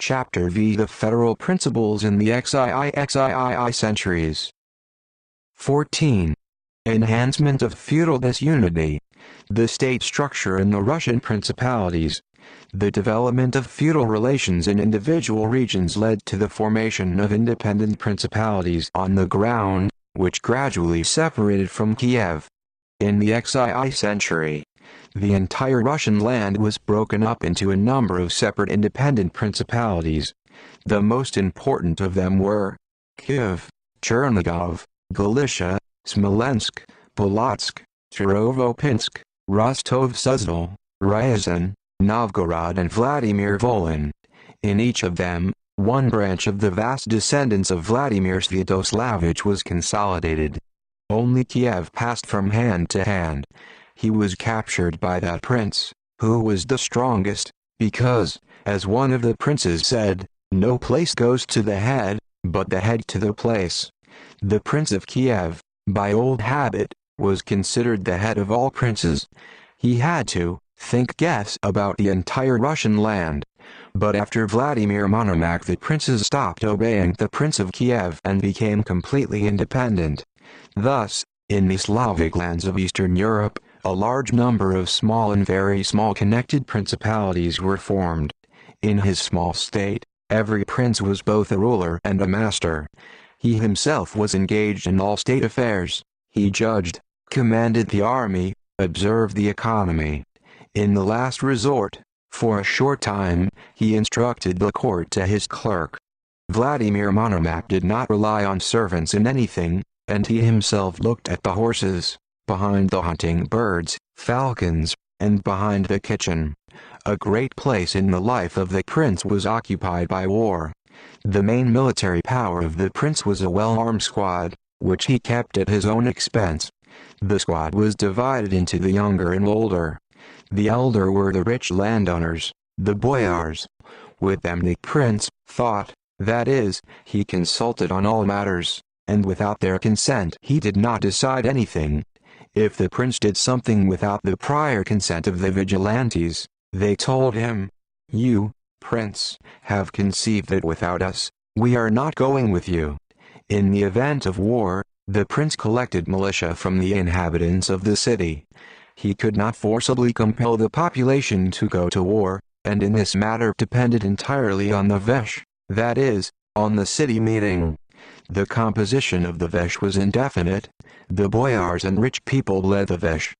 Chapter V. The Federal Principles in the XIII Centuries. 14. Enhancement of feudal disunity. The state structure in the Russian principalities. The development of feudal relations in individual regions led to the formation of independent principalities on the ground, which gradually separated from Kiev. In the XII century, the entire Russian land was broken up into a number of separate independent principalities. The most important of them were Kiev, Chernigov, Galicia, Smolensk, Polotsk, Turovo-Pinsk, Rostov-Suzdal, Ryazan, Novgorod and Vladimir-Volyn. In each of them, one branch of the vast descendants of Vladimir Sviatoslavich was consolidated. Only Kiev passed from hand to hand. He was captured by that prince, who was the strongest, because, as one of the princes said, no place goes to the head, but the head to the place. The Prince of Kiev, by old habit, was considered the head of all princes. He had to guess about the entire Russian land. But after Vladimir Monomakh, the princes stopped obeying the Prince of Kiev and became completely independent. Thus, in the Slavic lands of Eastern Europe, a large number of small and very small connected principalities were formed. In his small state, every prince was both a ruler and a master. He himself was engaged in all state affairs. He judged, commanded the army, observed the economy. In the last resort, for a short time, he instructed the court to his clerk. Vladimir Monomakh did not rely on servants in anything, and he himself looked at the horses, behind the hunting birds, falcons, and behind the kitchen. A great place in the life of the prince was occupied by war. The main military power of the prince was a well-armed squad, which he kept at his own expense. The squad was divided into the younger and older. The elder were the rich landowners, the boyars. With them the prince thought, that is, he consulted on all matters, and without their consent he did not decide anything. If the prince did something without the prior consent of the vigilantes, they told him, "You, prince, have conceived it without us, we are not going with you." In the event of war, the prince collected militia from the inhabitants of the city. He could not forcibly compel the population to go to war, and in this matter depended entirely on the vesh, that is, on the city meeting. The composition of the vesh was indefinite. The boyars and rich people led the vesh.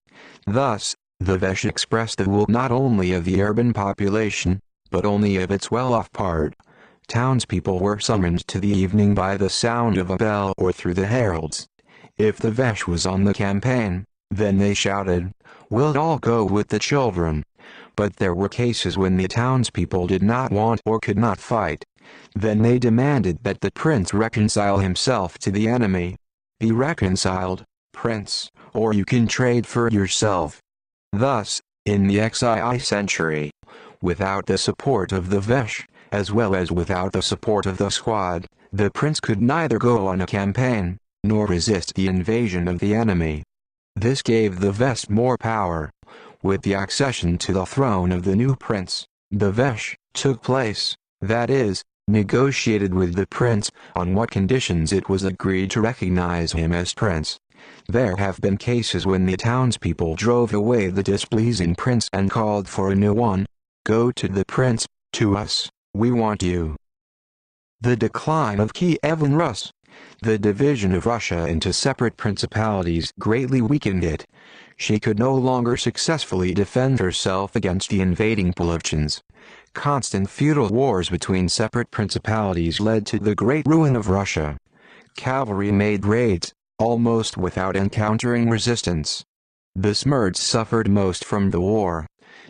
Thus, the vesh expressed the will not only of the urban population, but only of its well-off part. Townspeople were summoned to the evening by the sound of a bell or through the heralds. If the vesh was on the campaign, then they shouted, "We'll all go with the children." But there were cases when the townspeople did not want or could not fight. Then they demanded that the prince reconcile himself to the enemy. "Be reconciled, prince, or you can trade for yourself." Thus, in the XII century, without the support of the vesh, as well as without the support of the squad, the prince could neither go on a campaign, nor resist the invasion of the enemy. This gave the vesh more power. With the accession to the throne of the new prince, the vesh took place, that is, negotiated with the prince, on what conditions it was agreed to recognize him as prince. There have been cases when the townspeople drove away the displeasing prince and called for a new one. "Go to the prince, to us, we want you." The decline of Kievan Rus. The division of Russia into separate principalities greatly weakened it. She could no longer successfully defend herself against the invading Polovchans. Constant feudal wars between separate principalities led to the great ruin of Russia. Cavalry made raids, almost without encountering resistance. The Smyrds suffered most from the war.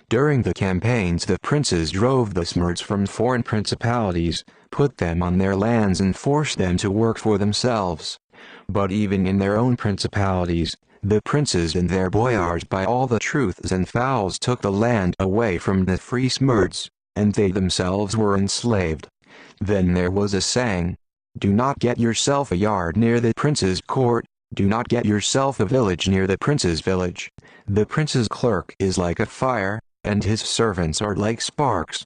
During the campaigns the princes drove the Smyrds from foreign principalities, put them on their lands and forced them to work for themselves. But even in their own principalities, the princes and their boyars by all the truths and fouls took the land away from the free Smyrds, and they themselves were enslaved. Then there was a saying, "Do not get yourself a yard near the prince's court, do not get yourself a village near the prince's village. The prince's clerk is like a fire, and his servants are like sparks.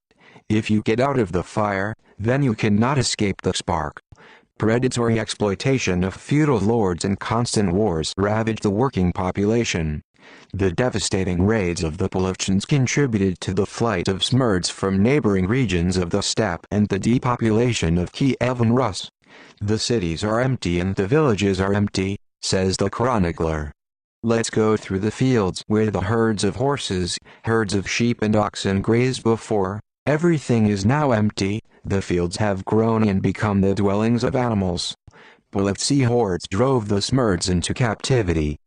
If you get out of the fire, then you cannot escape the spark. Predatory exploitation of feudal lords and constant wars ravaged the working population. The devastating raids of the Polovchans contributed to the flight of Smurds from neighboring regions of the steppe and the depopulation of Kiev and Rus. The cities are empty and the villages are empty, says the chronicler. Let's go through the fields where the herds of horses, herds of sheep and oxen grazed before. Everything is now empty, the fields have grown and become the dwellings of animals. Polovtsi hordes drove the Smurds into captivity.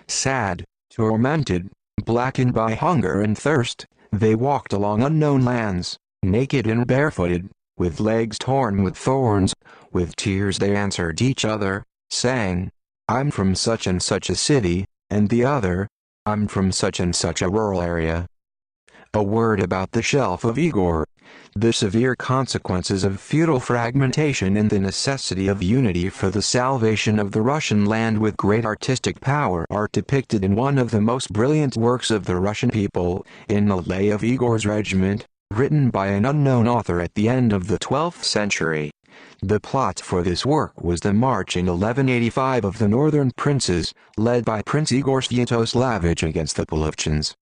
Sad, tormented, blackened by hunger and thirst, they walked along unknown lands, naked and barefooted, with legs torn with thorns. With tears they answered each other, saying, "I'm from such and such a city," and the other, "I'm from such and such a rural area." A word about the shelf of Igor. The severe consequences of feudal fragmentation and the necessity of unity for the salvation of the Russian land with great artistic power are depicted in one of the most brilliant works of the Russian people, in the Lay of Igor's Regiment, written by an unknown author at the end of the 12th century. The plot for this work was the march in 1185 of the northern princes, led by Prince Igor Sviatoslavich against the Polovchans.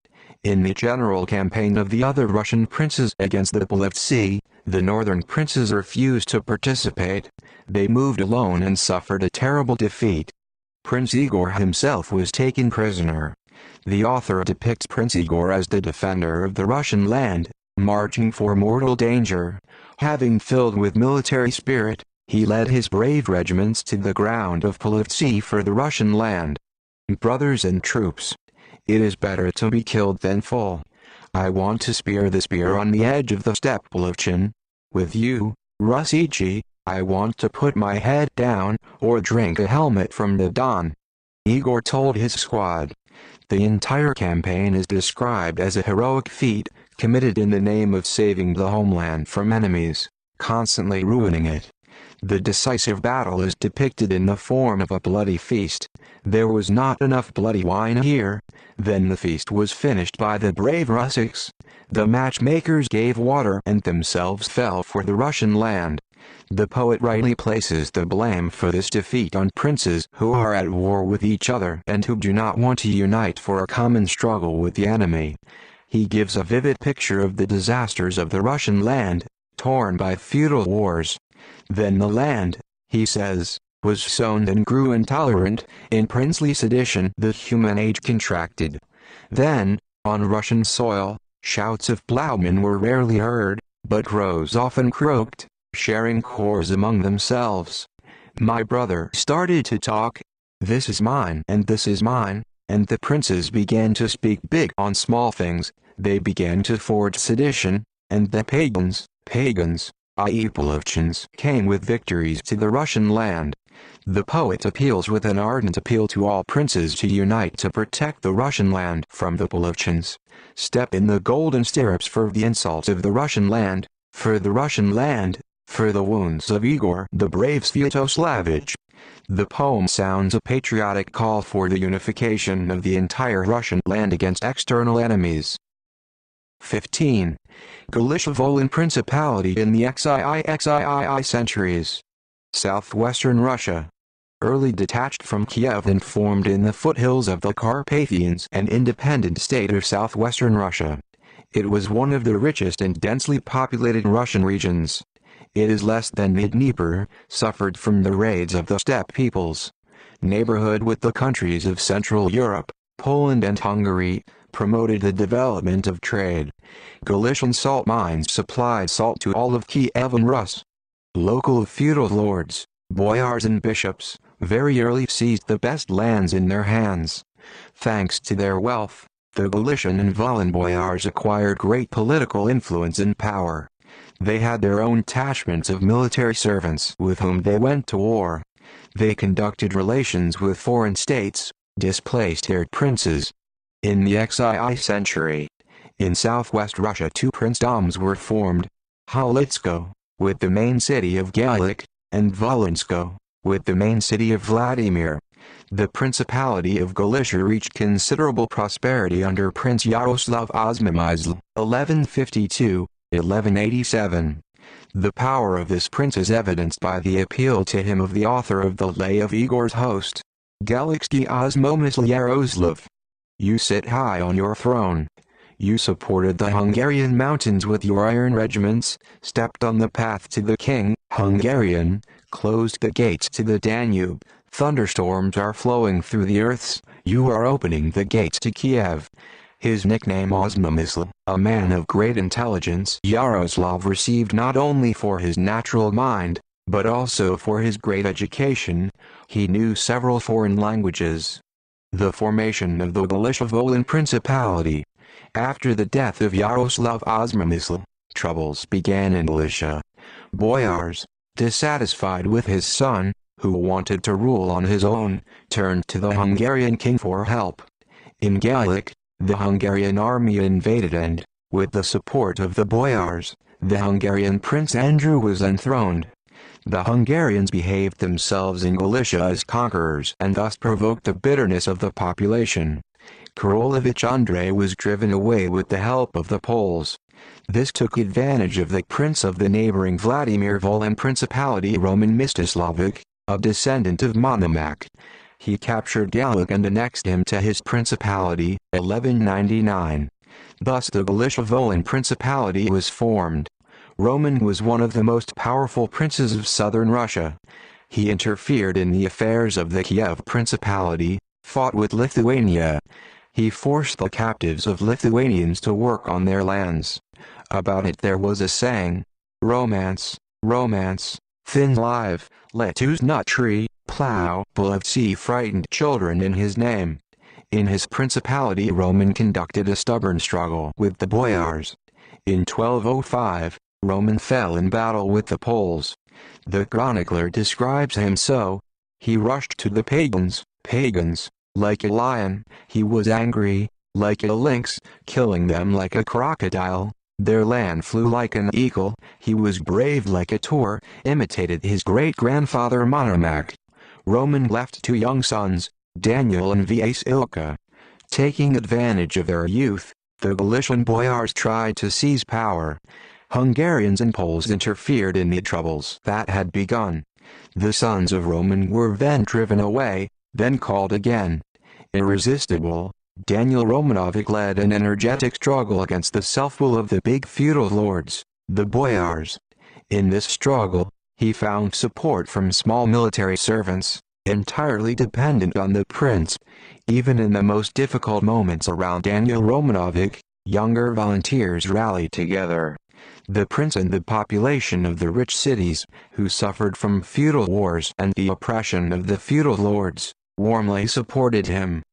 In the general campaign of the other Russian princes against the Polovtsi, the northern princes refused to participate. They moved alone and suffered a terrible defeat. Prince Igor himself was taken prisoner. The author depicts Prince Igor as the defender of the Russian land, marching for mortal danger. Having filled with military spirit, he led his brave regiments to the ground of Polovtsi for the Russian land. Brothers and troops, it is better to be killed than fall. I want to spear the spear on the edge of the steppe Polovchan. With you, Rusichi, I want to put my head down, or drink a helmet from the Don. Igor told his squad. The entire campaign is described as a heroic feat, committed in the name of saving the homeland from enemies, constantly ruining it. The decisive battle is depicted in the form of a bloody feast. There was not enough bloody wine here. Then the feast was finished by the brave Russics. The matchmakers gave water and themselves fell for the Russian land. The poet rightly places the blame for this defeat on princes who are at war with each other and who do not want to unite for a common struggle with the enemy. He gives a vivid picture of the disasters of the Russian land, torn by feudal wars. Then the land, he says, was sown and grew intolerant. In princely sedition the human age contracted. Then, on Russian soil, shouts of plowmen were rarely heard, but crows often croaked, sharing cores among themselves. My brother started to talk. This is mine and this is mine, and the princes began to speak big on small things. They began to forge sedition, and the pagans, i.e. Polovchans, came with victories to the Russian land. The poet appeals with an ardent appeal to all princes to unite to protect the Russian land from the Polovchans. Step in the golden stirrups for the insults of the Russian land, for the Russian land, for the wounds of Igor the brave Sviatoslavich. The poem sounds a patriotic call for the unification of the entire Russian land against external enemies. 15. Galicia-Volyn Principality in the XII centuries. Southwestern Russia. Early detached from Kiev and formed in the foothills of the Carpathians, an independent state of southwestern Russia. It was one of the richest and densely populated Russian regions. It is less than the Dnieper, suffered from the raids of the steppe peoples. Neighborhood with the countries of Central Europe, Poland and Hungary, promoted the development of trade. Galician salt mines supplied salt to all of Kiev and Rus. Local feudal lords, boyars and bishops, very early seized the best lands in their hands. Thanks to their wealth, the Galician and Volyn boyars acquired great political influence and power. They had their own detachments of military servants with whom they went to war. They conducted relations with foreign states, displaced their princes. In the XII century, in southwest Russia two princedoms were formed, Halitsko, with the main city of Gallic, and Volynsko, with the main city of Vladimir. The Principality of Galicia reached considerable prosperity under Prince Yaroslav Osmomysl, 1152, 1187. The power of this prince is evidenced by the appeal to him of the author of the Lay of Igor's host, Galaxy Osmomysl Yaroslav. You sit high on your throne. You supported the Hungarian mountains with your iron regiments, stepped on the path to the king, Hungarian, closed the gates to the Danube. Thunderstorms are flowing through the earths, you are opening the gates to Kiev. His nickname Osmomysl, a man of great intelligence, Yaroslav received not only for his natural mind, but also for his great education. He knew several foreign languages. The formation of the Galicia-Volyn Principality. After the death of Yaroslav Osmomysl, troubles began in Galicia. Boyars, dissatisfied with his son, who wanted to rule on his own, turned to the Hungarian king for help. In Gallic, the Hungarian army invaded and, with the support of the boyars, the Hungarian Prince Andrew was enthroned. The Hungarians behaved themselves in Galicia as conquerors and thus provoked the bitterness of the population. Karolevich Andrei was driven away with the help of the Poles. This took advantage of the prince of the neighboring Vladimir Volyn Principality Roman Mstislavic, a descendant of Monomac. He captured Gallic and annexed him to his principality, 1199. Thus the Galicia-Volyn Principality was formed. Roman was one of the most powerful princes of southern Russia. He interfered in the affairs of the Kiev Principality, fought with Lithuania. He forced the captives of Lithuanians to work on their lands. About it there was a saying, "Romance, romance, thin live, let use nut tree, plow, see frightened children in his name." In his principality Roman conducted a stubborn struggle with the boyars. In 1205, Roman fell in battle with the Poles. The chronicler describes him so: he rushed to the pagans, like a lion, he was angry, like a lynx, killing them like a crocodile. Their land flew like an eagle, he was brave like a Tor, imitated his great-grandfather Monomac. Roman left two young sons, Daniel and Vasilka. Taking advantage of their youth, the Galician boyars tried to seize power. Hungarians and Poles interfered in the troubles that had begun. The sons of Roman were then driven away, then called again. Irresistible, Daniel Romanovic led an energetic struggle against the self-will of the big feudal lords, the boyars. In this struggle, he found support from small military servants, entirely dependent on the prince. Even in the most difficult moments around Daniel Romanovic, younger volunteers rallied together. The prince and the population of the rich cities, who suffered from feudal wars and the oppression of the feudal lords, warmly supported him.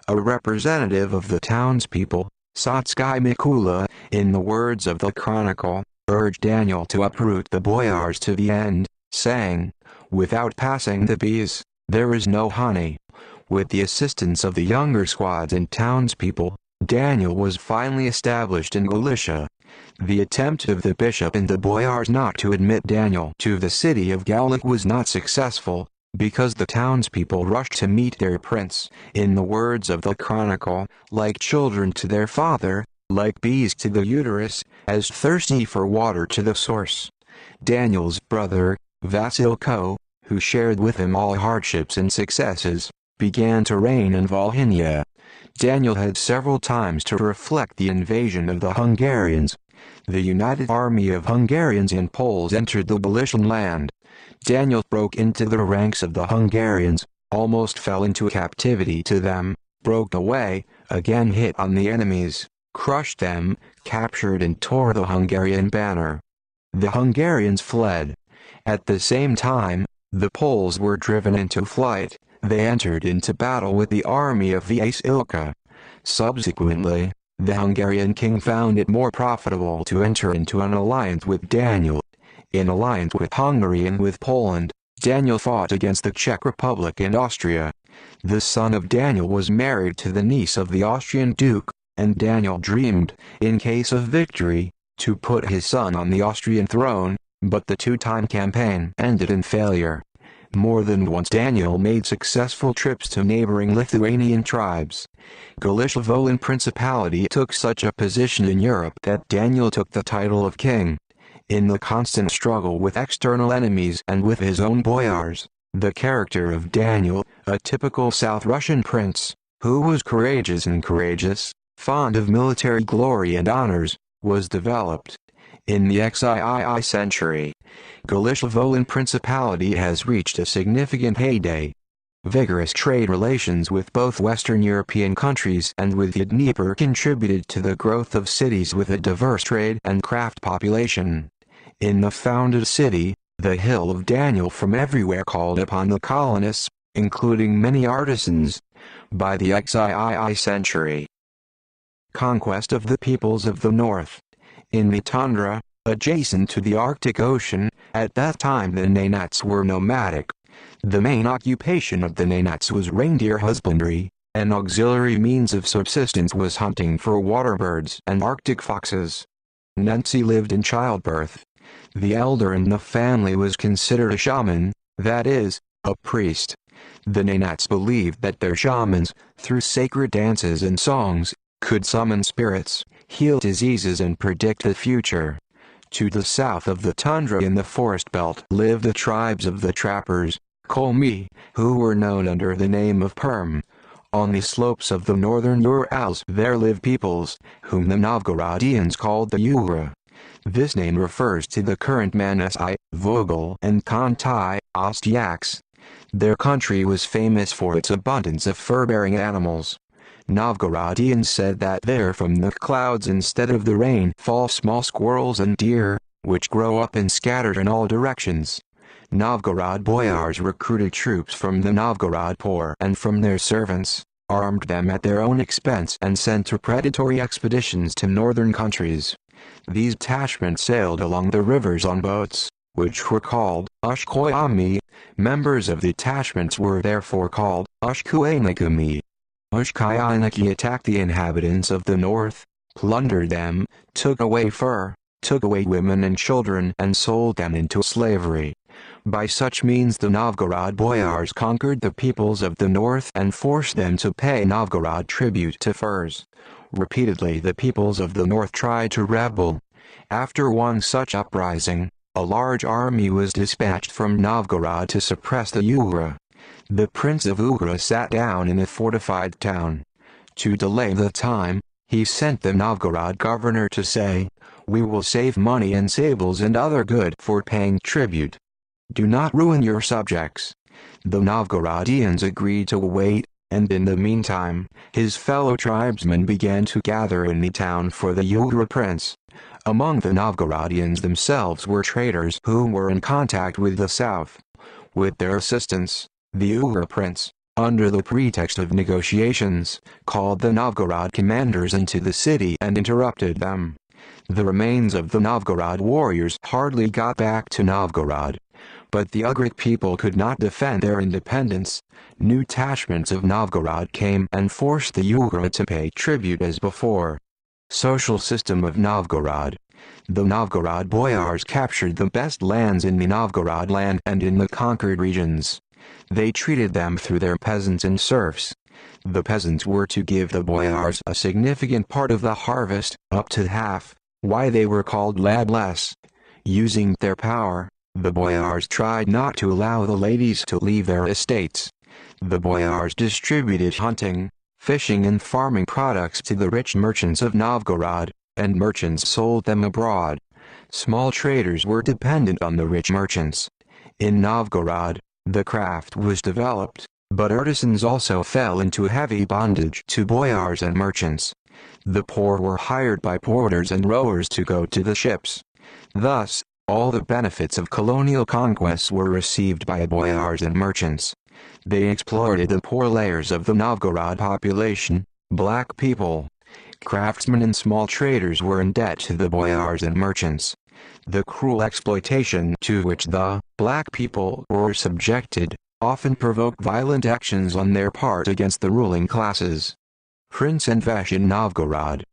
A representative of the townspeople, Sotsky Mikula, in the words of the chronicle, urged Daniel to uproot the boyars to the end, saying, "Without passing the bees, there is no honey." With the assistance of the younger squads and townspeople, Daniel was finally established in Galicia. The attempt of the bishop and the boyars not to admit Daniel to the city of Gallic was not successful, because the townspeople rushed to meet their prince, in the words of the chronicle, like children to their father, like bees to the uterus, as thirsty for water to the source. Daniel's brother, Vasilko, who shared with him all hardships and successes, began to reign in Volhynia. Daniel had several times to reflect the invasion of the Hungarians. The united army of Hungarians and Poles entered the Galician land. Daniel broke into the ranks of the Hungarians, almost fell into captivity to them, broke away, again hit on the enemies, crushed them, captured and tore the Hungarian banner. The Hungarians fled. At the same time, the Poles were driven into flight. They entered into battle with the army of Vasilka. Subsequently, the Hungarian king found it more profitable to enter into an alliance with Daniel. In alliance with Hungary and with Poland, Daniel fought against the Czech Republic and Austria. The son of Daniel was married to the niece of the Austrian duke, and Daniel dreamed, in case of victory, to put his son on the Austrian throne, but the two-time campaign ended in failure. More than once Daniel made successful trips to neighboring Lithuanian tribes. Galicia-Volyn Principality took such a position in Europe that Daniel took the title of king. In the constant struggle with external enemies and with his own boyars, the character of Daniel, a typical South Russian prince, who was courageous, fond of military glory and honors, was developed. In the XIII century, Galicia-Volyn Principality has reached a significant heyday. Vigorous trade relations with both Western European countries and with the Dnieper contributed to the growth of cities with a diverse trade and craft population. In the founded city, the Hill of Daniel from everywhere called upon the colonists, including many artisans. By the XIII century, conquest of the peoples of the north. In the tundra, adjacent to the Arctic Ocean, at that time the Nenets were nomadic. The main occupation of the Nenets was reindeer husbandry. An auxiliary means of subsistence was hunting for waterbirds and Arctic foxes. Nensi lived in childbirth. The elder in the family was considered a shaman, that is, a priest. The Nenets believed that their shamans, through sacred dances and songs, could summon spirits, heal diseases and predict the future. To the south of the tundra in the forest belt lived the tribes of the trappers, Komi, who were known under the name of Perm. On the slopes of the northern Urals there lived peoples, whom the Novgorodians called the Ura. This name refers to the current Manasai, Vogel and Kontai, Ostyaks. Their country was famous for its abundance of fur-bearing animals. Novgorodians said that there from the clouds instead of the rain fall small squirrels and deer, which grow up and scatter in all directions. Novgorod boyars recruited troops from the Novgorod poor and from their servants, armed them at their own expense and sent to predatory expeditions to northern countries. These detachments sailed along the rivers on boats, which were called Ushkoyami. Members of the detachments were therefore called Ushkuanikami. Ushkuyaniki attacked the inhabitants of the north, plundered them, took away fur, took away women and children and sold them into slavery. By such means the Novgorod boyars conquered the peoples of the north and forced them to pay Novgorod tribute to furs. Repeatedly the peoples of the north tried to rebel. After one such uprising, a large army was dispatched from Novgorod to suppress the Ura. The Prince of Ura sat down in a fortified town. To delay the time, he sent the Novgorod governor to say, "We will save money and sables and other good for paying tribute. Do not ruin your subjects." The Novgorodians agreed to wait, and in the meantime, his fellow tribesmen began to gather in the town for the Ura prince. Among the Novgorodians themselves were traders who were in contact with the south. With their assistance, the Ura prince, under the pretext of negotiations, called the Novgorod commanders into the city and interrupted them. The remains of the Novgorod warriors hardly got back to Novgorod. But the Ugric people could not defend their independence. New detachments of Novgorod came and forced the Ura to pay tribute as before. Social system of Novgorod. The Novgorod boyars captured the best lands in the Novgorod land and in the conquered regions. They treated them through their peasants and serfs. The peasants were to give the boyars a significant part of the harvest, up to half, why they were called ladless. Using their power, the boyars tried not to allow the ladies to leave their estates. The boyars distributed hunting, fishing and farming products to the rich merchants of Novgorod, and merchants sold them abroad. Small traders were dependent on the rich merchants. In Novgorod, the craft was developed, but artisans also fell into heavy bondage to boyars and merchants. The poor were hired by porters and rowers to go to the ships. Thus, all the benefits of colonial conquests were received by boyars and merchants. They exploited the poor layers of the Novgorod population, black people. Craftsmen and small traders were in debt to the boyars and merchants. The cruel exploitation to which the black people were subjected often provoked violent actions on their part against the ruling classes. Prince and Vesh in Novgorod.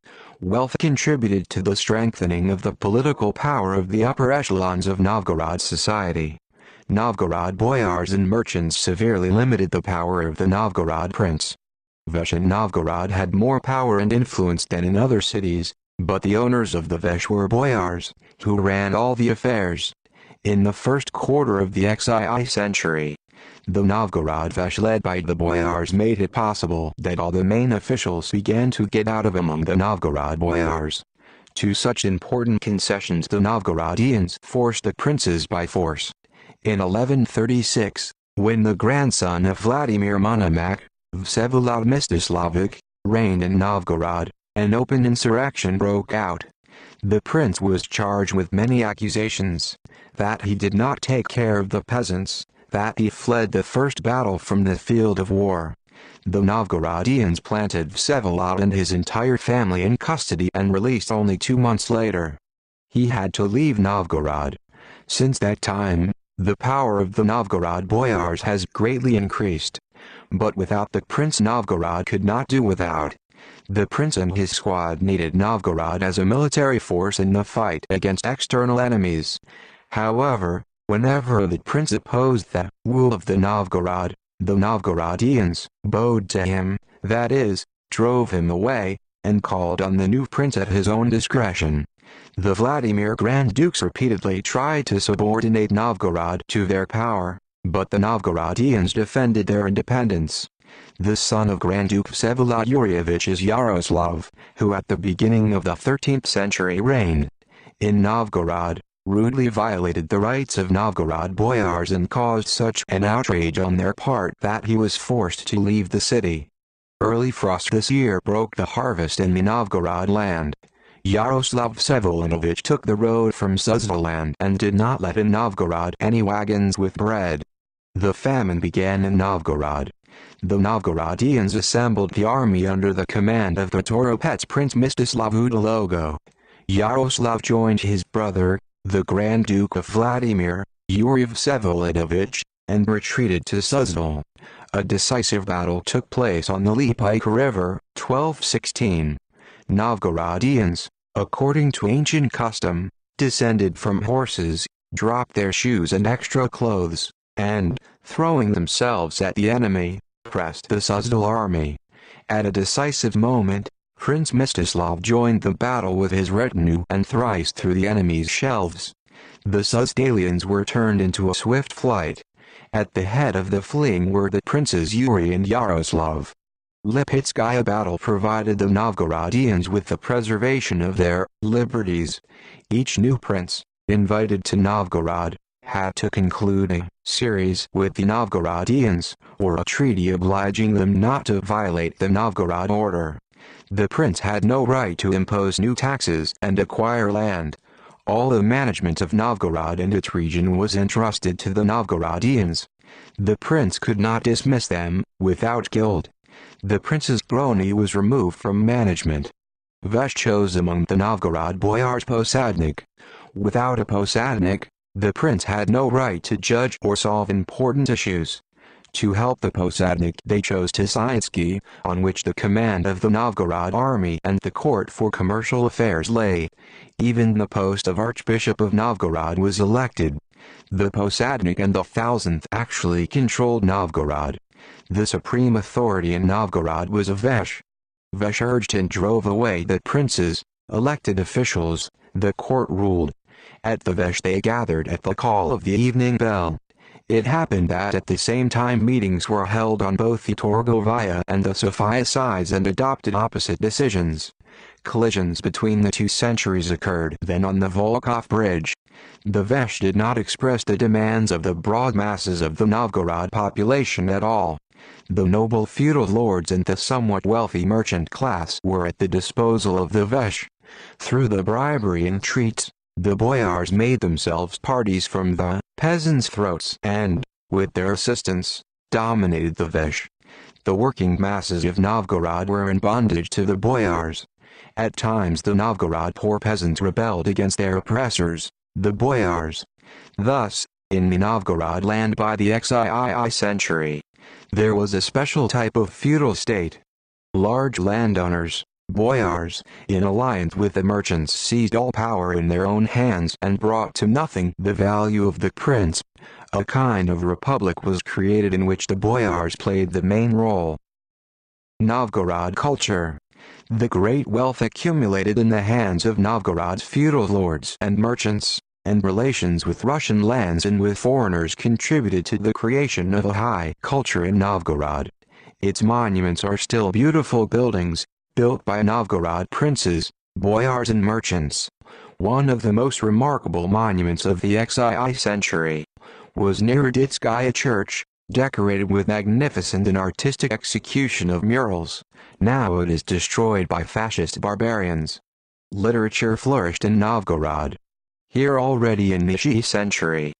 Wealth contributed to the strengthening of the political power of the upper echelons of Novgorod society. Novgorod boyars and merchants severely limited the power of the Novgorod prince. Vesh in Novgorod had more power and influence than in other cities, but the owners of the Vesh were boyars, who ran all the affairs. In the first quarter of the XII century, the Novgorod Vesh led by the boyars made it possible that all the main officials began to get out of among the Novgorod boyars. To such important concessions the Novgorodians forced the princes by force. In 1136, when the grandson of Vladimir Monomakh, Vsevolod Mstislavic, reigned in Novgorod, an open insurrection broke out. The prince was charged with many accusations: that he did not take care of the peasants, that he fled the first battle from the field of war. The Novgorodians planted Vsevolod and his entire family in custody and released only 2 months later. He had to leave Novgorod. Since that time, the power of the Novgorod boyars has greatly increased. But without the prince Novgorod could not do without. The prince and his squad needed Novgorod as a military force in the fight against external enemies. However, whenever the prince opposed the rule of the Novgorodians bowed to him, that is, drove him away, and called on the new prince at his own discretion. The Vladimir Grand Dukes repeatedly tried to subordinate Novgorod to their power, but the Novgorodians defended their independence. The son of Grand Duke Vsevolod Yuryevich is Yaroslav, who at the beginning of the 13th century reigned in Novgorod, rudely violated the rights of Novgorod boyars and caused such an outrage on their part that he was forced to leave the city. Early frost this year broke the harvest in the Novgorod land. Yaroslav Vsevolodovich took the road from Suzdal and did not let in Novgorod any wagons with bread. The famine began in Novgorod. The Novgorodians assembled the army under the command of the Toropets Prince Mstislav Udalogo. Yaroslav joined his brother, the Grand Duke of Vladimir, Yuri Vsevolodovich, and retreated to Suzdal. A decisive battle took place on the Lipika River, 1216. Novgorodians, according to ancient custom, descended from horses, dropped their shoes and extra clothes, and, throwing themselves at the enemy, pressed the Suzdal army. At a decisive moment, Prince Mstislav joined the battle with his retinue and thrust through the enemy's shelves. The Suzdalians were turned into a swift flight. At the head of the fleeing were the princes Yuri and Yaroslav. Lipetskaya battle provided the Novgorodians with the preservation of their liberties. Each new prince, invited to Novgorod, had to conclude a series with the Novgorodians, or a treaty obliging them not to violate the Novgorod order. The prince had no right to impose new taxes and acquire land. All the management of Novgorod and its region was entrusted to the Novgorodians. The prince could not dismiss them without guilt. The prince's brony was removed from management. Vesh chose among the Novgorod boyars posadnik. Without a posadnik, the prince had no right to judge or solve important issues. To help the posadnik they chose Tisyatsky, on which the command of the Novgorod army and the court for commercial affairs lay. Even the post of Archbishop of Novgorod was elected. The posadnik and the 1000th actually controlled Novgorod. The supreme authority in Novgorod was a Vesh. Vesh urged and drove away the princes, elected officials. The court ruled. At the Vesh they gathered at the call of the evening bell. It happened that at the same time meetings were held on both the Torgovaya and the Sofia sides and adopted opposite decisions. Collisions between the two centuries occurred then on the Volkhov Bridge. The Vesh did not express the demands of the broad masses of the Novgorod population at all. The noble feudal lords and the somewhat wealthy merchant class were at the disposal of the Vesh. Through the bribery and treats, the boyars made themselves parties from the peasants' throats and, with their assistance, dominated the Vesh. The working masses of Novgorod were in bondage to the boyars. At times the Novgorod poor peasants rebelled against their oppressors, the boyars. Thus, in the Novgorod land by the XII century, there was a special type of feudal state. Large landowners, boyars, in alliance with the merchants, seized all power in their own hands and brought to nothing the value of the prince. A kind of republic was created in which the boyars played the main role. Novgorod culture. The great wealth accumulated in the hands of Novgorod's feudal lords and merchants, and relations with Russian lands and with foreigners contributed to the creation of a high culture in Novgorod. Its monuments are still beautiful buildings, built by Novgorod princes, boyars and merchants. One of the most remarkable monuments of the XII century was Naroditskaya Church, decorated with magnificent and artistic execution of murals. Now it is destroyed by fascist barbarians. Literature flourished in Novgorod. Here already in the Shi century,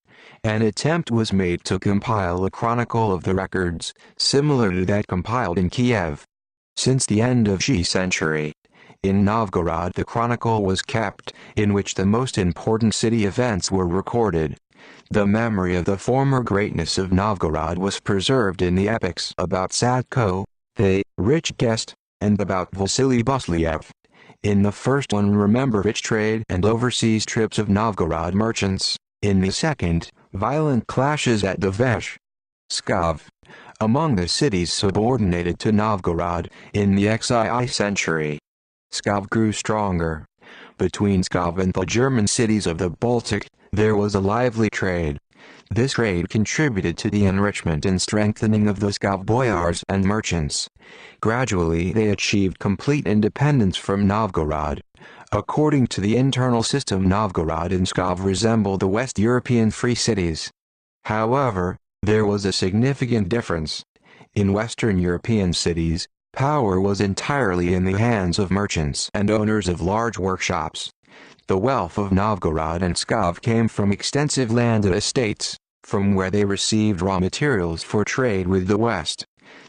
an attempt was made to compile a chronicle of the records, similar to that compiled in Kiev. Since the end of Shi century, in Novgorod the chronicle was kept, in which the most important city events were recorded. The memory of the former greatness of Novgorod was preserved in the epics about Sadko, the rich guest, and about Vasily Busliev. In the first one remember rich trade and overseas trips of Novgorod merchants, in the second, violent clashes at Dvesh. Pskov. Among the cities subordinated to Novgorod, in the XII century, Pskov grew stronger. Between Pskov and the German cities of the Baltic, there was a lively trade. This trade contributed to the enrichment and strengthening of the Pskov boyars and merchants. Gradually they achieved complete independence from Novgorod. According to the internal system, Novgorod and Pskov resembled the West European free cities. However, there was a significant difference. In Western European cities, power was entirely in the hands of merchants and owners of large workshops. The wealth of Novgorod and Pskov came from extensive landed estates, from where they received raw materials for trade with the West.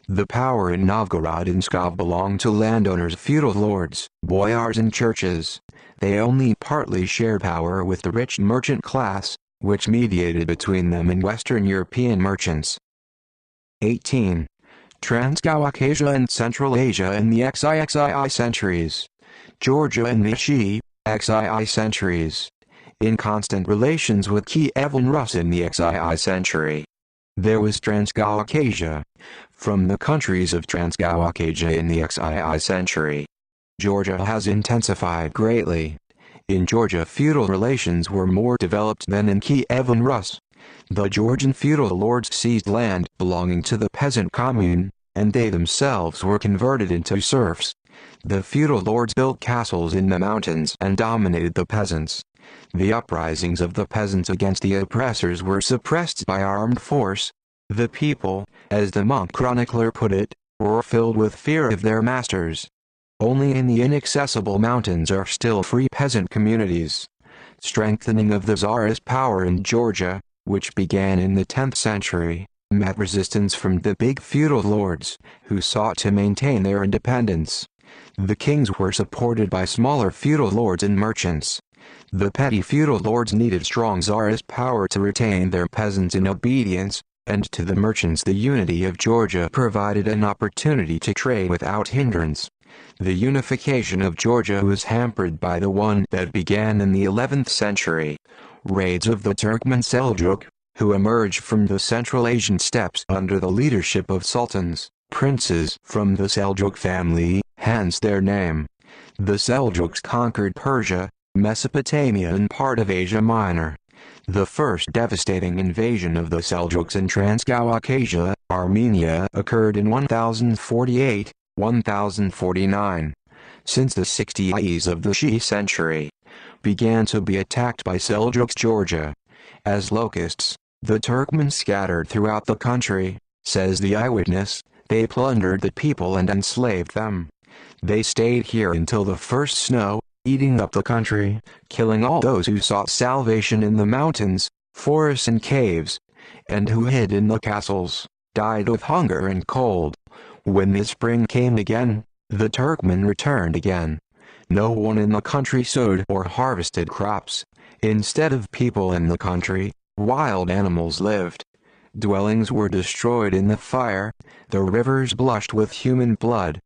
The power in Novgorod and Pskov belonged to landowners, feudal lords, boyars and churches. They only partly shared power with the rich merchant class, which mediated between them and Western European merchants. 18. Transcaucasia and Central Asia in the XIXII centuries. Georgia and the Shi, XII centuries. In constant relations with Kievan Rus in the XII century. There was Transcaucasia. From the countries of Transcaucasia in the XII century, Georgia has intensified greatly. In Georgia feudal relations were more developed than in Kievan Rus. The Georgian feudal lords seized land belonging to the peasant commune, and they themselves were converted into serfs. The feudal lords built castles in the mountains and dominated the peasants. The uprisings of the peasants against the oppressors were suppressed by armed force. The people, as the monk chronicler put it, were filled with fear of their masters. Only in the inaccessible mountains are still free peasant communities. Strengthening of the Tsarist power in Georgia, which began in the 10th century, met resistance from the big feudal lords, who sought to maintain their independence. The kings were supported by smaller feudal lords and merchants. The petty feudal lords needed strong Tsarist power to retain their peasants in obedience, and to the merchants the unity of Georgia provided an opportunity to trade without hindrance. The unification of Georgia was hampered by the one that began in the 11th century. Raids of the Turkmen Seljuk, who emerged from the Central Asian steppes under the leadership of sultans, princes from the Seljuk family, hence their name. The Seljuks conquered Persia, Mesopotamia and part of Asia Minor. The first devastating invasion of the Seljuks in Transcaucasia, Armenia, occurred in 1048-1049. Since the 60s of the Shi century, began to be attacked by Seljuks Georgia. As locusts, the Turkmen scattered throughout the country, says the eyewitness. They plundered the people and enslaved them. They stayed here until the first snow, eating up the country, killing all those who sought salvation in the mountains, forests and caves, and who hid in the castles, died of hunger and cold. When the spring came again, the Turkmen returned again. No one in the country sowed or harvested crops. Instead of people in the country, wild animals lived. Dwellings were destroyed in the fire, the rivers blushed with human blood.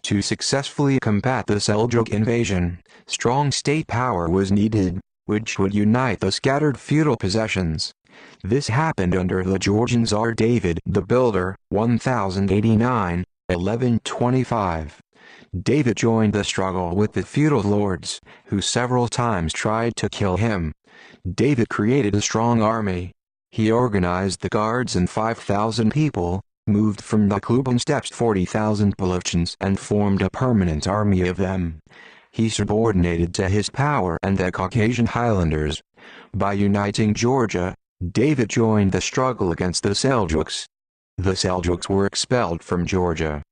To successfully combat the Seljuk invasion, strong state power was needed, which would unite the scattered feudal possessions. This happened under the Georgian Tsar David the Builder, 1089, 1125. David joined the struggle with the feudal lords, who several times tried to kill him. David created a strong army. He organized the guards in 5,000 people, moved from the Kuban steppes 40,000 Paluchans and formed a permanent army of them. He subordinated to his power and the Caucasian Highlanders. By uniting Georgia, David joined the struggle against the Seljuks. The Seljuks were expelled from Georgia.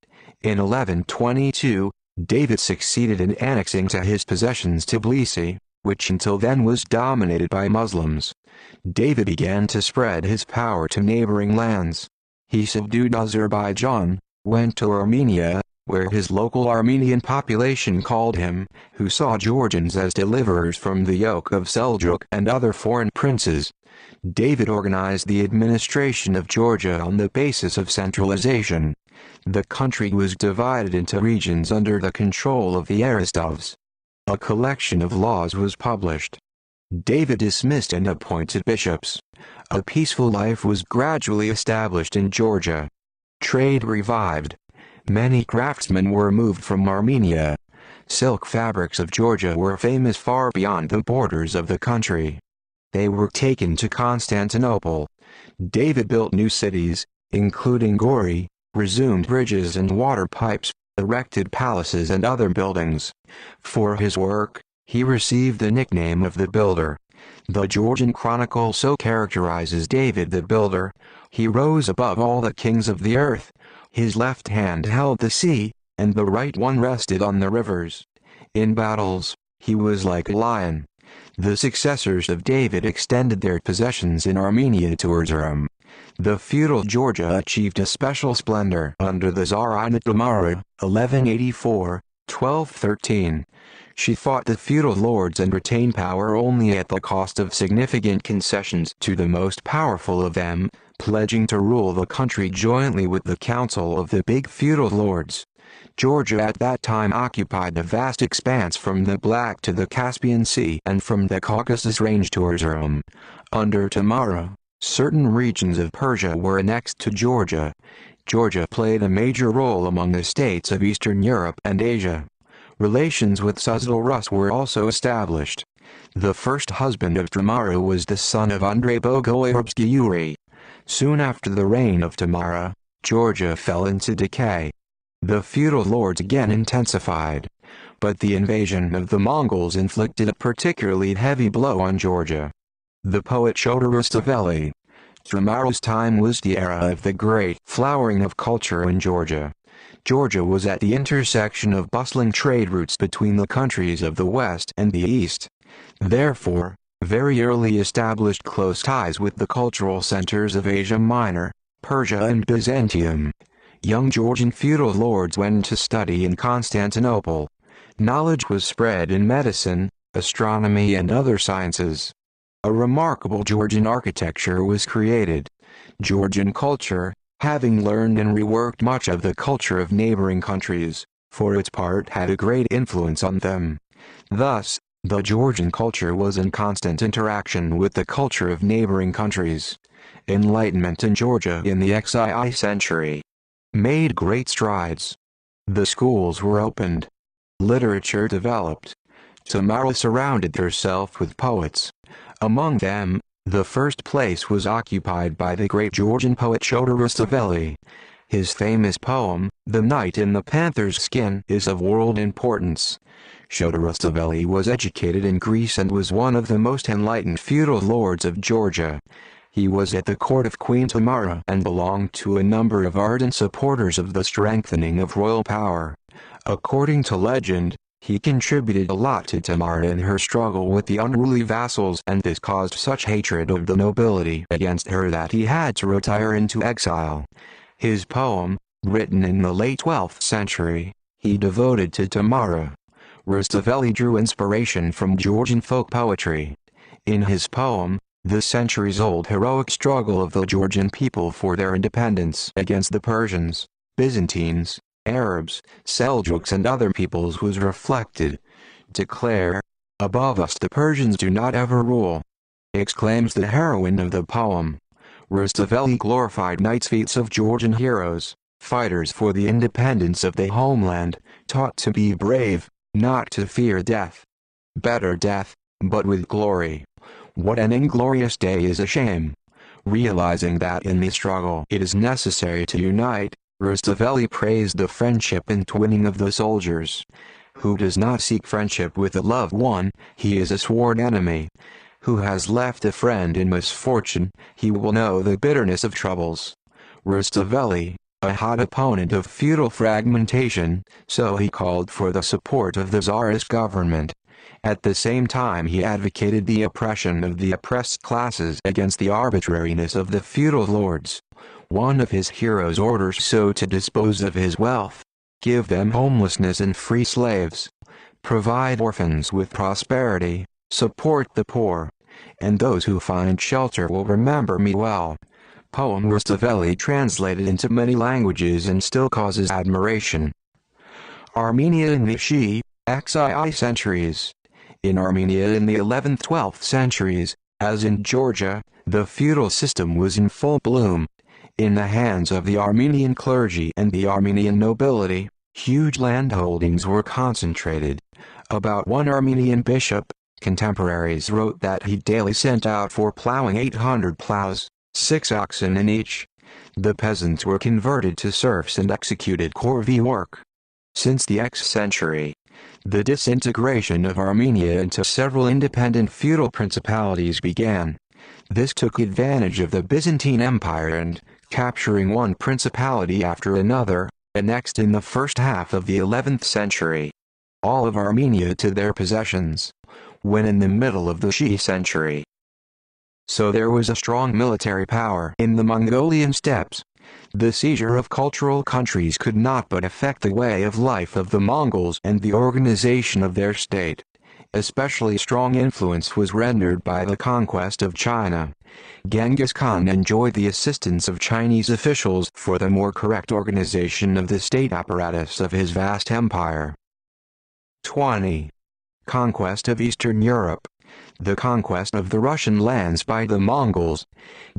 In 1122, David succeeded in annexing to his possessions Tbilisi, which until then was dominated by Muslims. David began to spread his power to neighboring lands. He subdued Azerbaijan, went to Armenia, where his local Armenian population called him, who saw Georgians as deliverers from the yoke of Seljuk and other foreign princes. David organized the administration of Georgia on the basis of centralization. The country was divided into regions under the control of the Aristovs. A collection of laws was published. David dismissed and appointed bishops. A peaceful life was gradually established in Georgia. Trade revived. Many craftsmen were moved from Armenia. Silk fabrics of Georgia were famous far beyond the borders of the country. They were taken to Constantinople. David built new cities, including Gori, resumed bridges and water pipes, erected palaces and other buildings. For his work, he received the nickname of the Builder. The Georgian Chronicle so characterizes David the Builder: he rose above all the kings of the earth. His left hand held the sea, and the right one rested on the rivers. In battles, he was like a lion. The successors of David extended their possessions in Armenia to Erzurum. The feudal Georgia achieved a special splendor under the Tsarina Tamara, 1184-1213. She fought the feudal lords and retained power only at the cost of significant concessions to the most powerful of them, pledging to rule the country jointly with the council of the big feudal lords. Georgia at that time occupied a vast expanse from the Black to the Caspian Sea and from the Caucasus Range to Erzurum. Under Tamara, certain regions of Persia were annexed to Georgia. Georgia played a major role among the states of Eastern Europe and Asia. Relations with Suzdal Rus were also established. The first husband of Tamara was the son of Andrei Bogoyevsky Yuri. Soon after the reign of Tamara, Georgia fell into decay. The feudal lords again intensified. But the invasion of the Mongols inflicted a particularly heavy blow on Georgia. The poet Fyodor Rustaveli. Tamara's time was the era of the great flowering of culture in Georgia. Georgia was at the intersection of bustling trade routes between the countries of the West and the East. Therefore, very early established close ties with the cultural centers of Asia Minor, Persia and Byzantium. Young Georgian feudal lords went to study in Constantinople. Knowledge was spread in medicine, astronomy and other sciences. A remarkable Georgian architecture was created. Georgian culture, having learned and reworked much of the culture of neighboring countries, for its part had a great influence on them. Thus, the Georgian culture was in constant interaction with the culture of neighboring countries. Enlightenment in Georgia in the XII century made great strides. The schools were opened. Literature developed. Tamara surrounded herself with poets. Among them, the first place was occupied by the great Georgian poet Fyodor Rustaveli. His famous poem, The Knight in the Panther's Skin, is of world importance. Fyodor Rustaveli was educated in Greece and was one of the most enlightened feudal lords of Georgia. He was at the court of Queen Tamara and belonged to a number of ardent supporters of the strengthening of royal power. According to legend, he contributed a lot to Tamara in her struggle with the unruly vassals, and this caused such hatred of the nobility against her that he had to retire into exile. His poem, written in the late 12th century, he devoted to Tamara. Rustaveli drew inspiration from Georgian folk poetry. In his poem, the centuries-old heroic struggle of the Georgian people for their independence against the Persians, Byzantines, Arabs, Seljuks and other peoples was reflected. Declare, above us the Persians do not ever rule, exclaims the heroine of the poem. Rustaveli glorified knights' feats of Georgian heroes, fighters for the independence of their homeland, taught to be brave, not to fear death. Better death, but with glory. What an inglorious day is a shame. Realizing that in the struggle it is necessary to unite, Rustaveli praised the friendship and twinning of the soldiers. Who does not seek friendship with a loved one, he is a sworn enemy. Who has left a friend in misfortune, he will know the bitterness of troubles. Rustaveli, a hot opponent of feudal fragmentation, so he called for the support of the Tsarist government. At the same time he advocated the oppression of the oppressed classes against the arbitrariness of the feudal lords. One of his heroes orders so to dispose of his wealth. Give them homelessness and free slaves. Provide orphans with prosperity. Support the poor, and those who find shelter will remember me well. Poem Rustaveli translated into many languages and still causes admiration. Armenia in the XII centuries. In Armenia in the 11th-12th centuries, as in Georgia, the feudal system was in full bloom. In the hands of the Armenian clergy and the Armenian nobility, huge landholdings were concentrated. About one Armenian bishop, contemporaries wrote that he daily sent out for plowing 800 plows, 6 oxen in each. The peasants were converted to serfs and executed corvée work. Since the X century, the disintegration of Armenia into several independent feudal principalities began. This took advantage of the Byzantine Empire and, capturing one principality after another, annexed in the first half of the 11th century all of Armenia to their possessions, when in the middle of the Xi century. So there was a strong military power in the Mongolian steppes. The seizure of cultural countries could not but affect the way of life of the Mongols and the organization of their state. Especially strong influence was rendered by the conquest of China. Genghis Khan enjoyed the assistance of Chinese officials for the more correct organization of the state apparatus of his vast empire. 20. Conquest of Eastern Europe. The conquest of the Russian lands by the Mongols.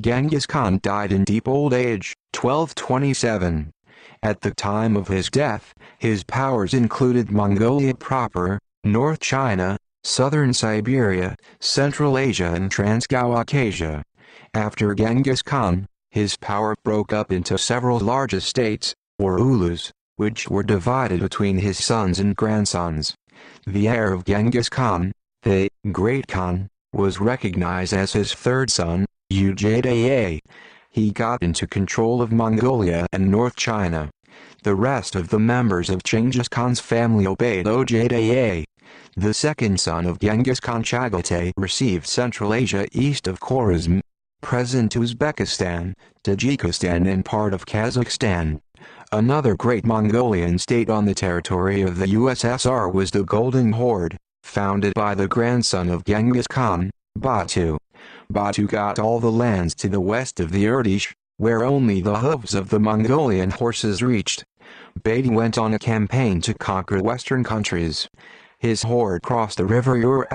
Genghis Khan died in deep old age, 1227. At the time of his death, his powers included Mongolia proper, North China, southern Siberia, Central Asia and Transcaucasia. After Genghis Khan, his power broke up into several large estates, or ulus, which were divided between his sons and grandsons. The heir of Genghis Khan, the Great Khan, was recognized as his third son, Ujdaye. He got into control of Mongolia and North China. The rest of the members of Genghis Khan's family obeyed Ujdaye. The second son of Genghis Khan, Chagatai, received Central Asia east of Khorazm, present Uzbekistan, Tajikistan and part of Kazakhstan. Another great Mongolian state on the territory of the USSR was the Golden Horde, founded by the grandson of Genghis Khan, Batu. Batu got all the lands to the west of the Irtysh, where only the hooves of the Mongolian horses reached. Batu went on a campaign to conquer western countries. His horde crossed the river Ural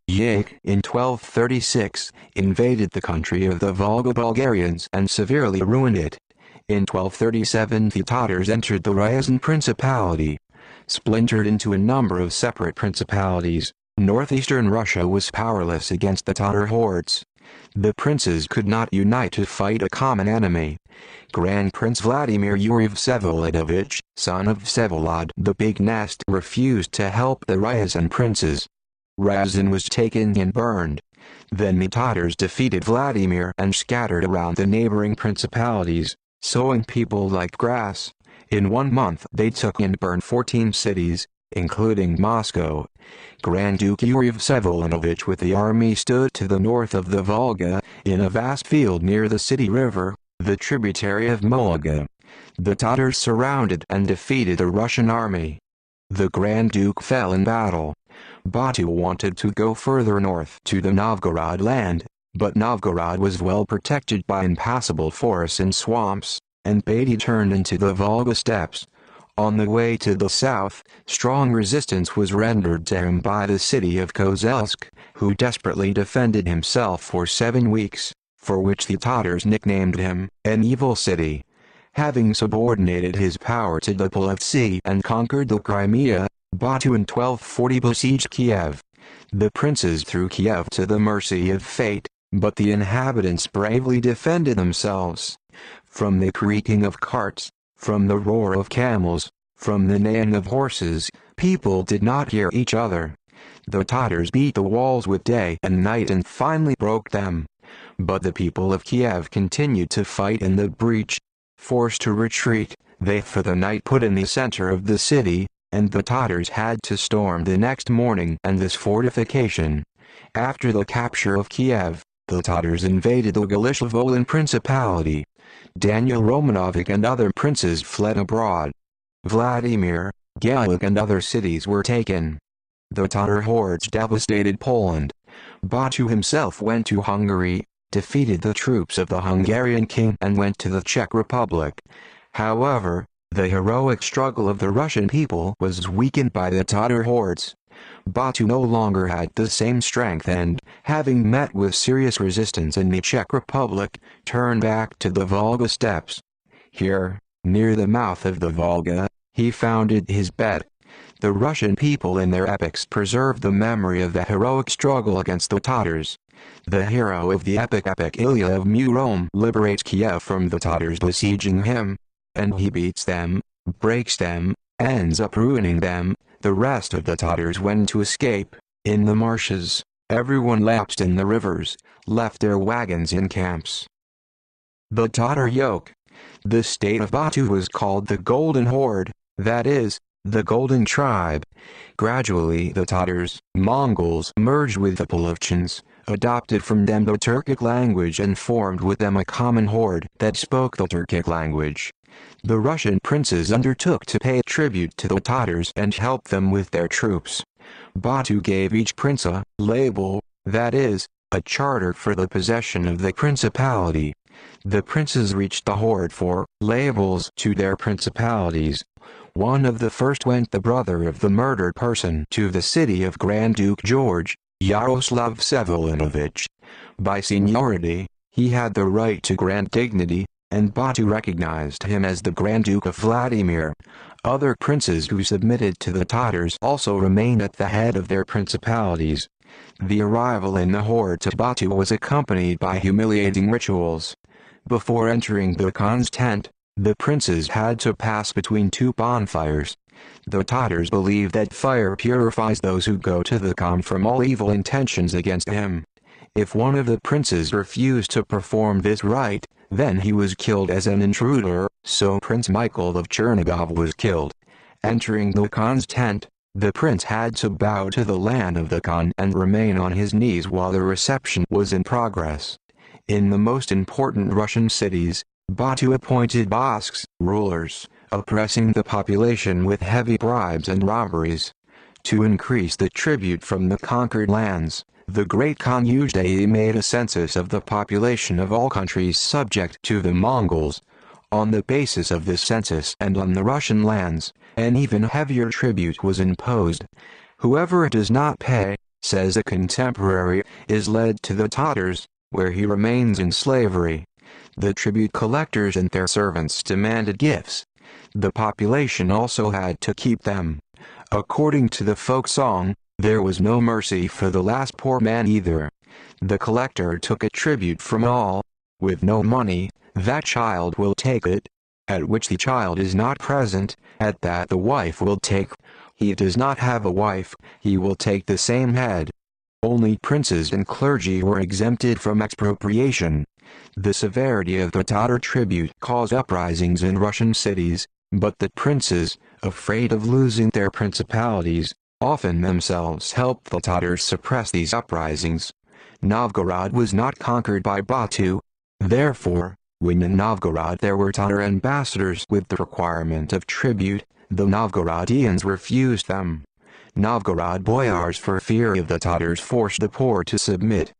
in 1236, invaded the country of the Volga Bulgarians and severely ruined it. In 1237 the Tatars entered the Ryazan Principality. Splintered into a number of separate principalities, northeastern Russia was powerless against the Tatar hordes. The princes could not unite to fight a common enemy. Grand Prince Vladimir Yuriy-Vsevolodovich, son of Vsevolod the Big Nest, refused to help the Ryazan princes. Ryazan was taken and burned. Then the Tatars defeated Vladimir and scattered around the neighboring principalities, sowing people like grass. In 1 month they took and burned 14 cities, including Moscow. Grand Duke Yuriy-Vsevolodovich with the army stood to the north of the Volga, in a vast field near the city river, the tributary of Volga. The Tatars surrounded and defeated the Russian army. The Grand Duke fell in battle. Batu wanted to go further north to the Novgorod land, but Novgorod was well protected by impassable forests and swamps, and Batu turned into the Volga steppes. On the way to the south, strong resistance was rendered to him by the city of Kozelsk, who desperately defended himself for 7 weeks, for which the Tatars nicknamed him an evil city. Having subordinated his power to the Polovtsi and conquered the Crimea, Batu in 1240 besieged Kiev. The princes threw Kiev to the mercy of fate, but the inhabitants bravely defended themselves. From the creaking of carts, from the roar of camels, from the neighing of horses, people did not hear each other. The Tatars beat the walls with day and night and finally broke them. But the people of Kiev continued to fight in the breach. Forced to retreat, they for the night put in the center of the city, and the Tatars had to storm the next morning and this fortification. After the capture of Kiev, the Tatars invaded the Galicia-Volyn Principality. Daniel Romanovich and other princes fled abroad. Vladimir, Gallic and other cities were taken. The Tatar hordes devastated Poland. Batu himself went to Hungary, defeated the troops of the Hungarian king and went to the Czech Republic. However, the heroic struggle of the Russian people was weakened by the Tatar hordes. Batu no longer had the same strength and, having met with serious resistance in the Czech Republic, turned back to the Volga steppes. Here, near the mouth of the Volga, he founded his bed. The Russian people in their epics preserve the memory of the heroic struggle against the Tatars. The hero of the epic Ilya of Murom liberates Kiev from the Tatars besieging him. And he beats them, breaks them, ends up ruining them. The rest of the Tatars went to escape. In the marshes, everyone lapsed in the rivers, left their wagons in camps. The Tatar yoke. The state of Batu was called the Golden Horde, that is, the Golden Tribe. Gradually the Tatars, Mongols merged with the Polovchans, adopted from them the Turkic language and formed with them a common horde that spoke the Turkic language. The Russian princes undertook to pay tribute to the Tatars and help them with their troops. Batu gave each prince a label, that is, a charter for the possession of the principality. The princes reached the horde for labels to their principalities. One of the first went the brother of the murdered person to the city of Grand Duke George, Yaroslav Vsevolodovich. By seniority, he had the right to grand dignity, and Batu recognized him as the Grand Duke of Vladimir. Other princes who submitted to the Tatars also remained at the head of their principalities. The arrival in the horde to Batu was accompanied by humiliating rituals. Before entering the Khan's tent, the princes had to pass between 2 bonfires. The Tatars believe that fire purifies those who go to the Khan from all evil intentions against him. If one of the princes refused to perform this rite, then he was killed as an intruder, so Prince Michael of Chernigov was killed. Entering the Khan's tent, the prince had to bow to the land of the Khan and remain on his knees while the reception was in progress. In the most important Russian cities, Batu appointed Basques, rulers, oppressing the population with heavy bribes and robberies. To increase the tribute from the conquered lands, the great Khan Ujdayi made a census of the population of all countries subject to the Mongols. On the basis of this census and on the Russian lands, an even heavier tribute was imposed. Whoever does not pay, says a contemporary, is led to the Tatars, where he remains in slavery. The tribute collectors and their servants demanded gifts. The population also had to keep them. According to the folk song, there was no mercy for the last poor man either. The collector took a tribute from all. With no money, that child will take it. At which the child is not present, at that the wife will take. He does not have a wife, he will take the same head. Only princes and clergy were exempted from expropriation. The severity of the Tatar tribute caused uprisings in Russian cities, but the princes, afraid of losing their principalities, often themselves helped the Tatars suppress these uprisings. Novgorod was not conquered by Batu. Therefore, when in Novgorod there were Tatar ambassadors with the requirement of tribute, the Novgorodians refused them. Novgorod boyars for fear of the Tatars forced the poor to submit.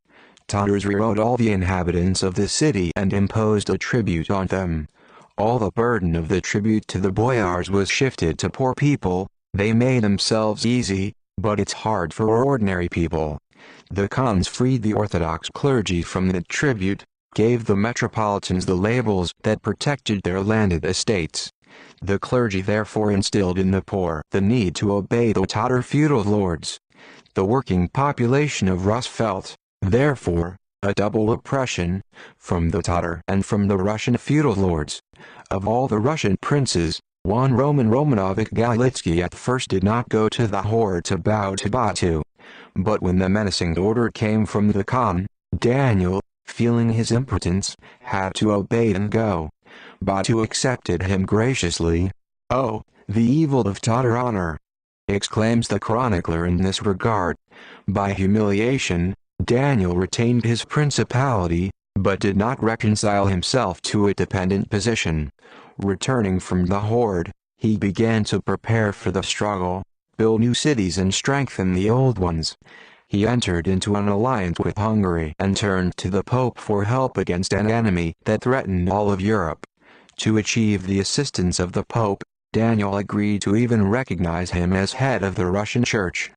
Tatars rewrote all the inhabitants of the city and imposed a tribute on them. All the burden of the tribute to the boyars was shifted to poor people. They made themselves easy, but it's hard for ordinary people. The Khans freed the Orthodox clergy from the tribute, gave the metropolitans the labels that protected their landed estates. The clergy therefore instilled in the poor the need to obey the Tatar feudal lords. The working population of Rus felt, therefore, a double oppression, from the Tatar and from the Russian feudal lords. Of all the Russian princes, one Roman Romanovich Galitsky at first did not go to the horde to bow to Batu. But when the menacing order came from the Khan, Daniel, feeling his impotence, had to obey and go. Batu accepted him graciously. "Oh, the evil of Tatar honor!" exclaims the chronicler in this regard. By humiliation, Daniel retained his principality, but did not reconcile himself to a dependent position. Returning from the horde, he began to prepare for the struggle, build new cities and strengthen the old ones. He entered into an alliance with Hungary and turned to the Pope for help against an enemy that threatened all of Europe. To achieve the assistance of the Pope, Daniel agreed to even recognize him as head of the Russian Church.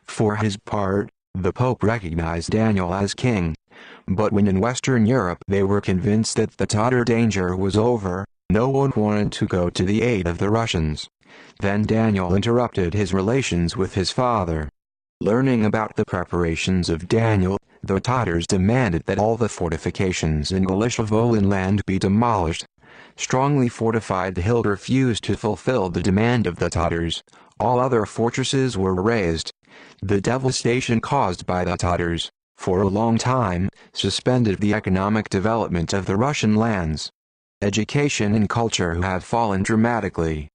For his part, the Pope recognized Daniel as king. But when in Western Europe they were convinced that the Tatar danger was over, no one wanted to go to the aid of the Russians. Then Daniel interrupted his relations with his father. Learning about the preparations of Daniel, the Tatars demanded that all the fortifications in Galicia-Volyn land be demolished. Strongly fortified, the hill refused to fulfill the demand of the Tatars. All other fortresses were razed. The devastation caused by the Tatars, for a long time, suspended the economic development of the Russian lands. Education and culture have fallen dramatically.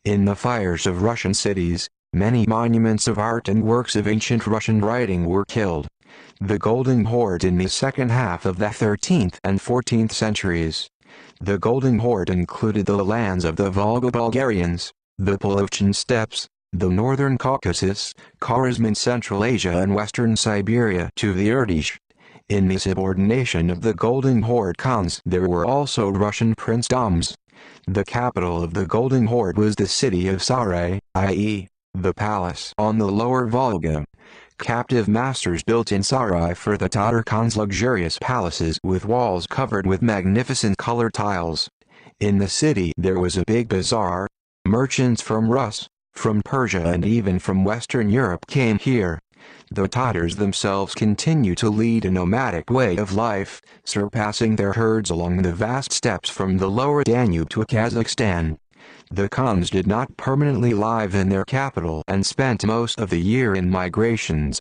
In the fires of Russian cities, many monuments of art and works of ancient Russian writing were killed. The Golden Horde in the second half of the 13th and 14th centuries. The Golden Horde included the lands of the Volga Bulgarians, the Polochan steppes, the northern Caucasus, Kharazm in Central Asia and western Siberia to the Irtysh. In the subordination of the Golden Horde Khans there were also Russian princedoms. The capital of the Golden Horde was the city of Sarai, i.e., the palace on the lower Volga. Captive masters built in Sarai for the Tatar Khans luxurious palaces with walls covered with magnificent colored tiles. In the city there was a big bazaar. Merchants from Rus, from Persia and even from Western Europe came here. The Tatars themselves continue to lead a nomadic way of life, surpassing their herds along the vast steppes from the lower Danube to Kazakhstan. The Khans did not permanently live in their capital and spent most of the year in migrations.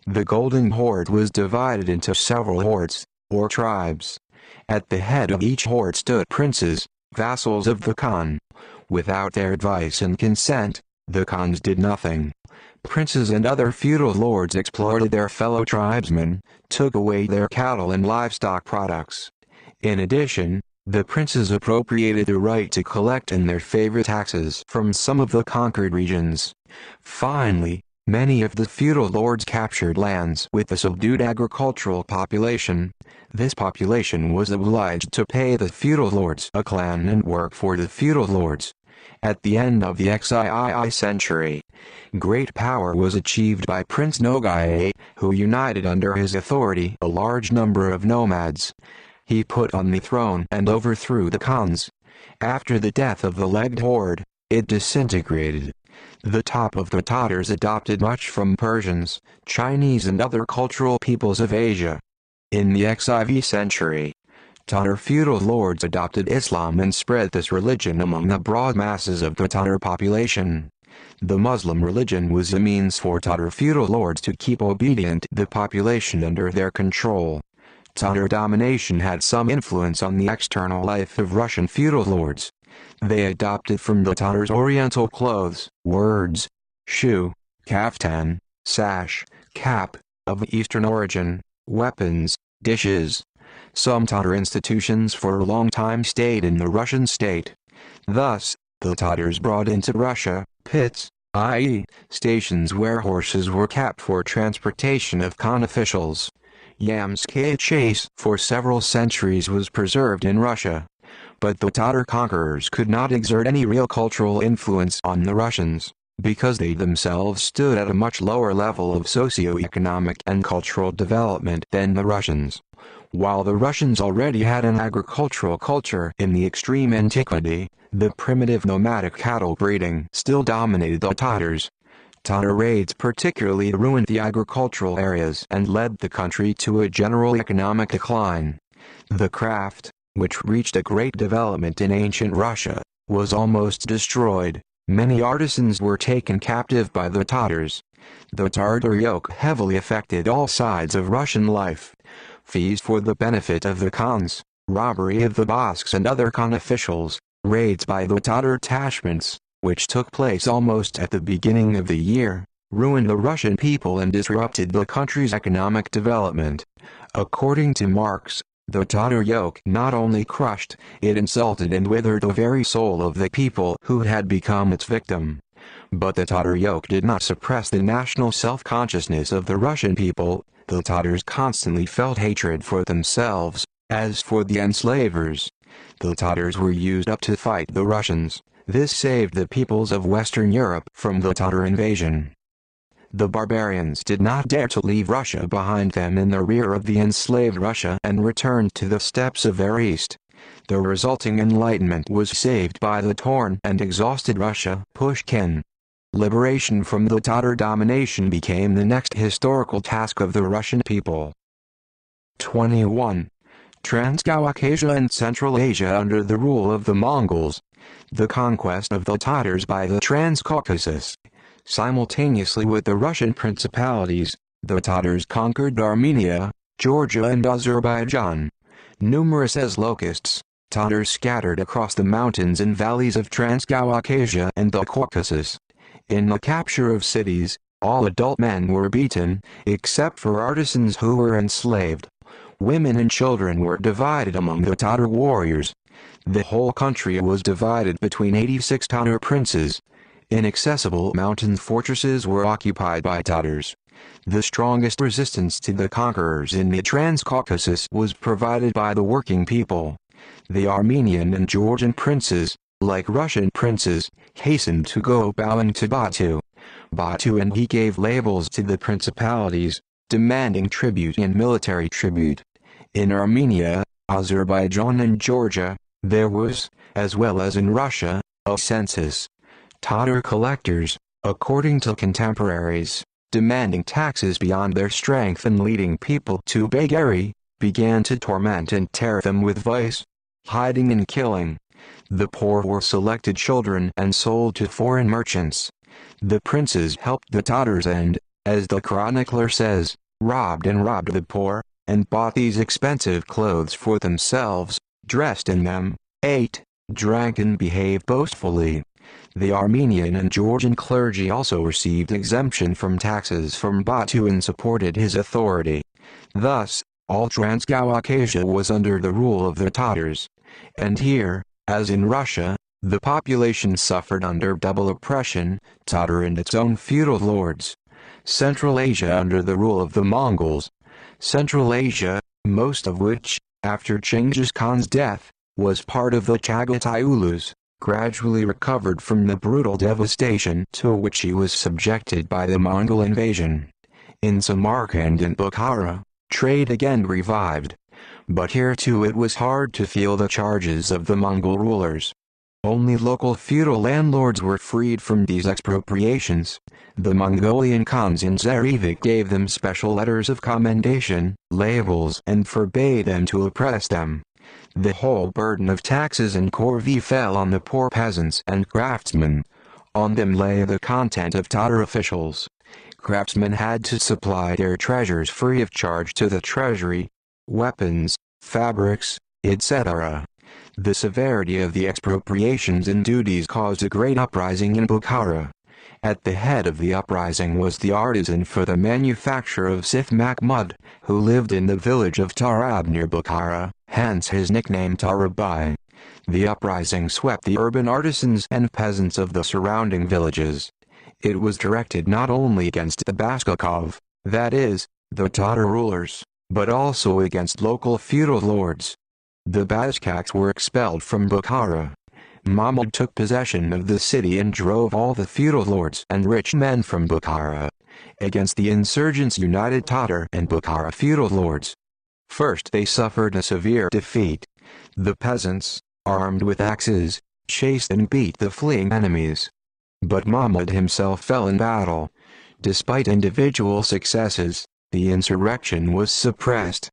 The Golden Horde was divided into several hordes, or tribes. At the head of each horde stood princes, vassals of the Khan. Without their advice and consent, the Khans did nothing. Princes and other feudal lords exploited their fellow tribesmen, took away their cattle and livestock products. In addition, the princes appropriated the right to collect in their favor taxes from some of the conquered regions. Finally, many of the feudal lords captured lands with the subdued agricultural population. This population was obliged to pay the feudal lords a clan and work for the feudal lords. At the end of the XIII century, great power was achieved by Prince Nogai, who united under his authority a large number of nomads. He put on the throne and overthrew the Khans. After the death of the legged horde, it disintegrated. The top of the Tatars adopted much from Persians, Chinese and other cultural peoples of Asia. In the XIV century, Tatar feudal lords adopted Islam and spread this religion among the broad masses of the Tatar population. The Muslim religion was a means for Tatar feudal lords to keep obedient the population under their control. Tatar domination had some influence on the external life of Russian feudal lords. They adopted from the Tatars Oriental clothes, words, shoe, kaftan, sash, cap, of Eastern origin, weapons, dishes. Some Tatar institutions for a long time stayed in the Russian state. Thus, the Tatars brought into Russia, pits, i.e., stations where horses were kept for transportation of Khan officials. Yamskaya chase for several centuries was preserved in Russia. But the Tatar conquerors could not exert any real cultural influence on the Russians, because they themselves stood at a much lower level of socio-economic and cultural development than the Russians. While the Russians already had an agricultural culture in the extreme antiquity, the primitive nomadic cattle breeding still dominated the Tatars. Tatar raids particularly ruined the agricultural areas and led the country to a general economic decline. The craft, which reached a great development in ancient Russia, was almost destroyed. Many artisans were taken captive by the Tatars. The Tatar yoke heavily affected all sides of Russian life. Fees for the benefit of the Khans, robbery of the Basques and other Khan officials, raids by the Tatar detachments, which took place almost at the beginning of the year, ruined the Russian people and disrupted the country's economic development. According to Marx, the Tatar yoke not only crushed, it insulted and withered the very soul of the people who had become its victim. But the Tatar yoke did not suppress the national self-consciousness of the Russian people. The Tatars constantly felt hatred for themselves. As for the enslavers, the Tatars were used up to fight the Russians. This saved the peoples of Western Europe from the Tatar invasion. The barbarians did not dare to leave Russia behind them in the rear of the enslaved Russia and returned to the steppes of their east. The resulting enlightenment was saved by the torn and exhausted Russia. Pushkin. Liberation from the Tatar domination became the next historical task of the Russian people. 21. Transcaucasia and Central Asia under the rule of the Mongols. The conquest of the Tatars by the Transcaucasus. Simultaneously with the Russian principalities, the Tatars conquered Armenia, Georgia and Azerbaijan. Numerous as locusts, Tatars scattered across the mountains and valleys of Transcaucasia and the Caucasus. In the capture of cities, all adult men were beaten, except for artisans who were enslaved. Women and children were divided among the Tatar warriors. The whole country was divided between 86 Tatar princes. Inaccessible mountain fortresses were occupied by Tatars. The strongest resistance to the conquerors in the Transcaucasus was provided by the working people. The Armenian and Georgian princes, like Russian princes, hastened to go bowing to Batu. Batu and he gave labels to the principalities, demanding tribute and military tribute. In Armenia, Azerbaijan and Georgia, there was, as well as in Russia, a census. Tatar collectors, according to contemporaries, demanding taxes beyond their strength and leading people to beggary, began to torment and tear them with vice, hiding and killing. The poor were selected children and sold to foreign merchants. The princes helped the Tatars and, as the chronicler says, robbed the poor, and bought these expensive clothes for themselves, dressed in them, ate, drank and behaved boastfully. The Armenian and Georgian clergy also received exemption from taxes from Batu and supported his authority. Thus, all Transcaucasia was under the rule of the Tatars. And here, as in Russia, the population suffered under double oppression, Tatar and its own feudal lords. Central Asia under the rule of the Mongols. Central Asia, most of which, after Genghis Khan's death, was part of the Chagatai Ulus, gradually recovered from the brutal devastation to which he was subjected by the Mongol invasion. In Samarkand and Bukhara, trade again revived. But here too it was hard to feel the charges of the Mongol rulers. Only local feudal landlords were freed from these expropriations. The Mongolian Khans in Zarevik gave them special letters of commendation, labels, and forbade them to oppress them. The whole burden of taxes and corvée fell on the poor peasants and craftsmen. On them lay the content of Tatar officials. Craftsmen had to supply their treasures free of charge to the treasury, weapons, fabrics, etc. The severity of the expropriations and duties caused a great uprising in Bukhara. At the head of the uprising was the artisan for the manufacture of Sif Mahmud, who lived in the village of Tarab near Bukhara, hence his nickname Tarabai. The uprising swept the urban artisans and peasants of the surrounding villages. It was directed not only against the Baskakov, that is, the Tatar rulers, but also against local feudal lords. The Bashkirs were expelled from Bukhara. Mahmud took possession of the city and drove all the feudal lords and rich men from Bukhara. Against the insurgents united Tatar and Bukhara feudal lords. First they suffered a severe defeat. The peasants, armed with axes, chased and beat the fleeing enemies. But Mahmud himself fell in battle. Despite individual successes, the insurrection was suppressed.